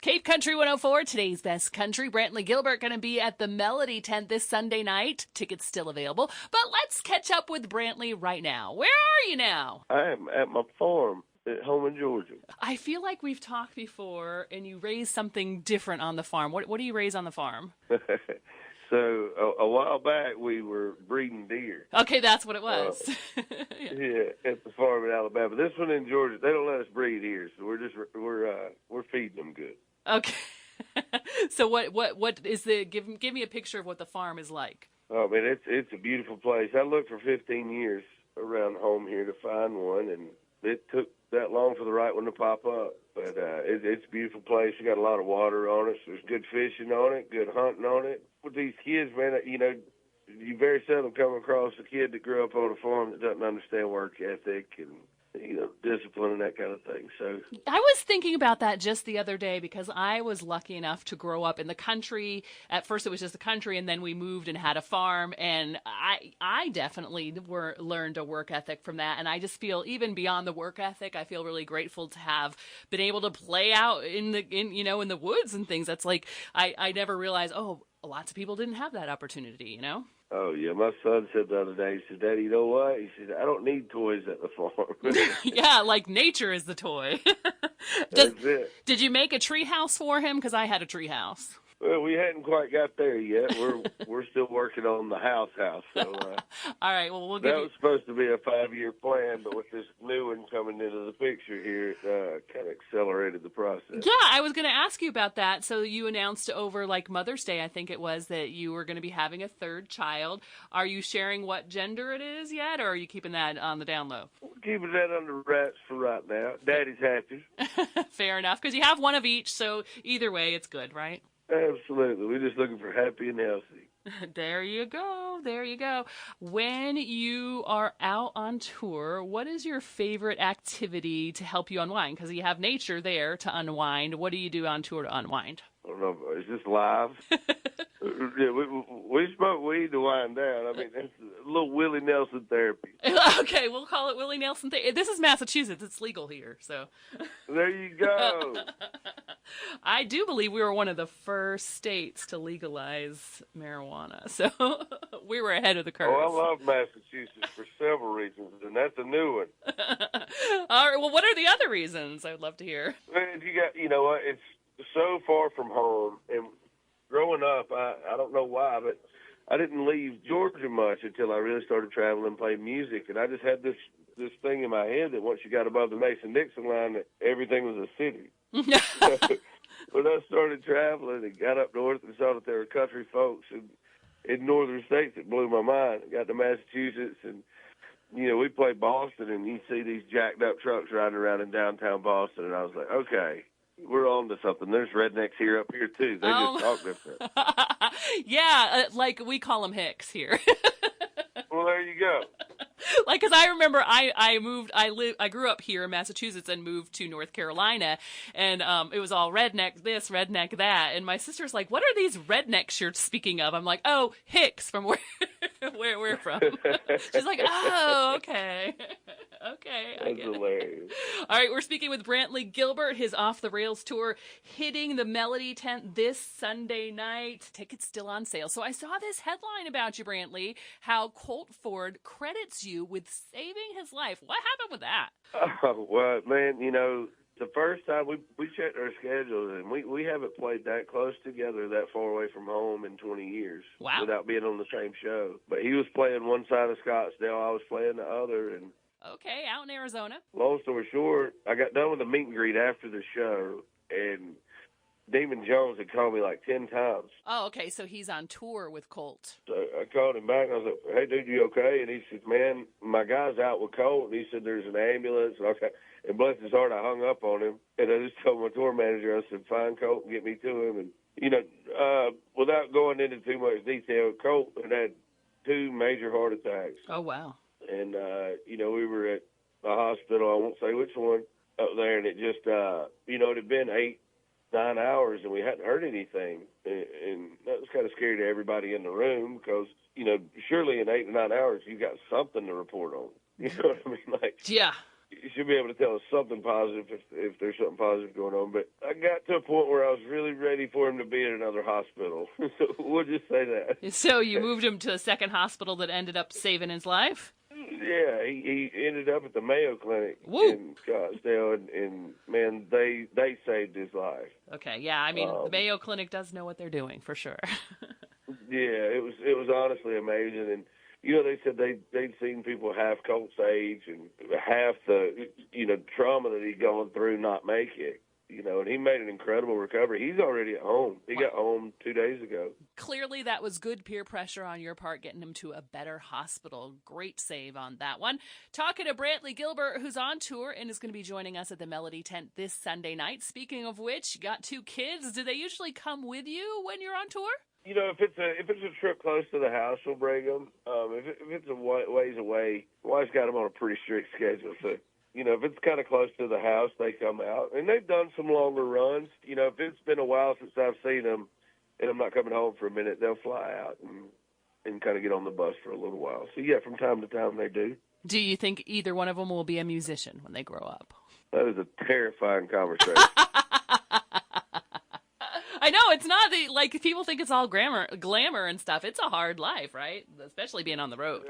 Cape Country 104, today's best country. Brantley Gilbert going to be at the Melody Tent this Sunday night. Tickets still available. But let's catch up with Brantley right now. Where are you now? I am at my farm at home in Georgia. I feel like we've talked before, and you raise something different on the farm. What do you raise on the farm? So a while back we were breeding deer. Okay, that's what it was. Yeah, at the farm in Alabama. This one in Georgia, they don't let us breed here, so we're feeding them good. Okay. So what is the give me a picture of what the farm is like? Oh man, it's a beautiful place. I looked for 15 years around home here to find one, and it took that long for the right one to pop up. But it's a beautiful place. You got a lot of water on it. So there's good fishing on it, good hunting on it. With these kids, man, you very seldom come across a kid that grew up on a farm that doesn't understand work ethic and discipline and that kind of thing. So I was thinking about that just the other day because I was lucky enough to grow up in the country. At first it was just the country, and then we moved and had a farm, and I definitely learned a work ethic from that. And I just feel, even beyond the work ethic, I feel really grateful to have been able to play out in the woods and things. That's like I never realized, lots of people didn't have that opportunity, Oh, yeah. My son said the other day, he said, "Daddy, you know what?" He said, "I don't need toys at the farm." Yeah, like nature is the toy. That's it. Did you make a tree house for him? Because I had a tree house. Well, we hadn't quite got there yet. We're still working on the house. So, all right. Well, we'll give that was supposed to be a 5-year plan, but with this new one coming into the picture here, it kind of accelerated the process. Yeah, I was going to ask you about that. So you announced over Mother's Day, I think it was, that you were going to be having a third child. Are you sharing what gender it is yet, or are you keeping that on the down low? We're keeping that under wraps for right now. Daddy's happy. Fair enough, because you have one of each, so either way, it's good, right? Absolutely. We're just looking for happy and healthy. There you go. There you go. When you are out on tour, what is your favorite activity to help you unwind? Because you have nature there to unwind. What do you do on tour to unwind? I don't know. Is this live? Yeah, we smoke weed to wind down. I mean, that's a little Willie Nelson therapy. Okay, we'll call it Willie Nelson therapy. This is Massachusetts. It's legal here, so. There you go. I do believe we were one of the first states to legalize marijuana, so we were ahead of the curve. Oh, I love Massachusetts for several reasons, and that's a new one. All right, well, what are the other reasons? I would love to hear. Man, you know what? It's so far from home, and growing up, I don't know why, but I didn't leave Georgia much until I really started traveling and playing music, and I just had this thing in my head that once you got above the Mason-Dixon line, that everything was a city. When I started traveling and got up north and saw that there were country folks in northern states, it blew my mind. I got to Massachusetts, and we played Boston, and you see these jacked up trucks riding around in downtown Boston, and I was like, okay, we're on to something. There's rednecks here up here too. They just talk different. Yeah, we call them hicks here. Well, there you go. Because I remember I grew up here in Massachusetts and moved to North Carolina, and it was all redneck this, redneck that, and my sister's like, "What are these rednecks you're speaking of?" I'm like, "Oh, hicks from where we're from." She's like, "Oh, okay." Okay, I get hilarious. It. All right, we're speaking with Brantley Gilbert, his Off the Rails tour, hitting the Melody Tent this Sunday night. Tickets still on sale. So I saw this headline about you, Brantley, how Colt Ford credits you with saving his life. What happened with that? Oh, well, man, the first time we checked our schedules, and we haven't played that close together, that far away from home in 20 years. Wow. Without being on the same show. But he was playing one side of Scottsdale, I was playing the other, and okay, out in Arizona. Long story short, I got done with the meet and greet after the show, and Damon Jones had called me 10 times. Oh, okay, so he's on tour with Colt. So I called him back, and I was like, "Hey, dude, you okay?" And he said, "Man, my guy's out with Colt." And he said, "There's an ambulance." And okay. And bless his heart, I hung up on him, and I just told my tour manager, I said, "Find Colt and get me to him." And, without going into too much detail, Colt had 2 major heart attacks. Oh, wow. And, we were at the hospital, I won't say which one, up there, and it just, it had been 8-9 hours, and we hadn't heard anything. And that was kind of scary to everybody in the room because, surely in 8 to 9 hours, you got something to report on. You know what I mean? Yeah. you should be able to tell us something positive if there's something positive going on. But I got to a point where I was really ready for him to be in another hospital. So we'll just say that. So you moved him to a second hospital that ended up saving his life? Yeah, he ended up at the Mayo Clinic Woo. in Scottsdale, and man, they saved his life. Okay, yeah, I mean, the Mayo Clinic does know what they're doing, for sure. Yeah, it was honestly amazing. And you know, they said they'd seen people half Colt's age and half the trauma that he'd gone through not make it. You know, and he made an incredible recovery. He's already at home. He got home 2 days ago. Clearly, that was good peer pressure on your part, getting him to a better hospital. Great save on that one. Talking to Brantley Gilbert, who's on tour and is going to be joining us at the Melody Tent this Sunday night. Speaking of which, you got 2 kids. Do they usually come with you when you're on tour? You know, if it's a trip close to the house, we'll bring them. If it's a ways away, wife's got them on a pretty strict schedule, so. You know, if it's kind of close to the house, they come out. And they've done some longer runs. You know, if it's been a while since I've seen them and I'm not coming home for a minute, they'll fly out and kind of get on the bus for a little while. So, yeah, from time to time they do. Do you think either one of them will be a musician when they grow up? That is a terrifying conversation. I know, it's not like people think it's all glamour and stuff. It's a hard life, right? Especially being on the road.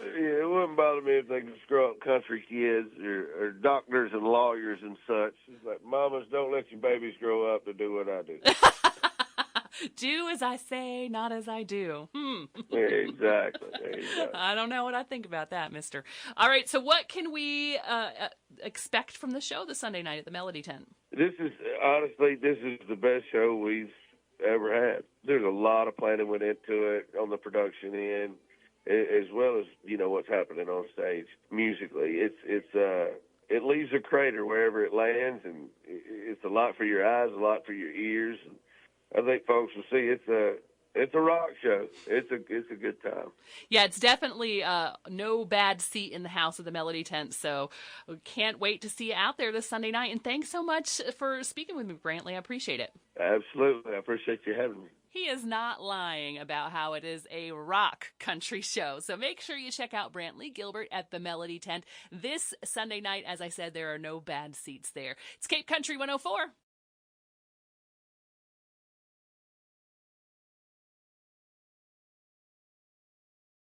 It wouldn't bother me if they could grow up country kids or doctors and lawyers and such. It's like, mamas, don't let your babies grow up to do what I do. Do as I say, not as I do. Exactly. I don't know what I think about that, mister. All right, so what can we expect from the show this Sunday night at the Melody Tent? This is the best show we've ever had. There's a lot of planning went into it on the production end, as well as, you know, what's happening on stage musically. It leaves a crater wherever it lands, and it's a lot for your eyes, a lot for your ears. And I think folks will see it's a rock show. It's a good time. Yeah, it's definitely no bad seat in the house of the Melody Tent. So can't wait to see you out there this Sunday night. And thanks so much for speaking with me, Brantley. I appreciate it. Absolutely. I appreciate you having me. He is not lying about how it is a rock country show. So make sure you check out Brantley Gilbert at the Melody Tent this Sunday night. As I said, there are no bad seats there. It's Cape Country 104.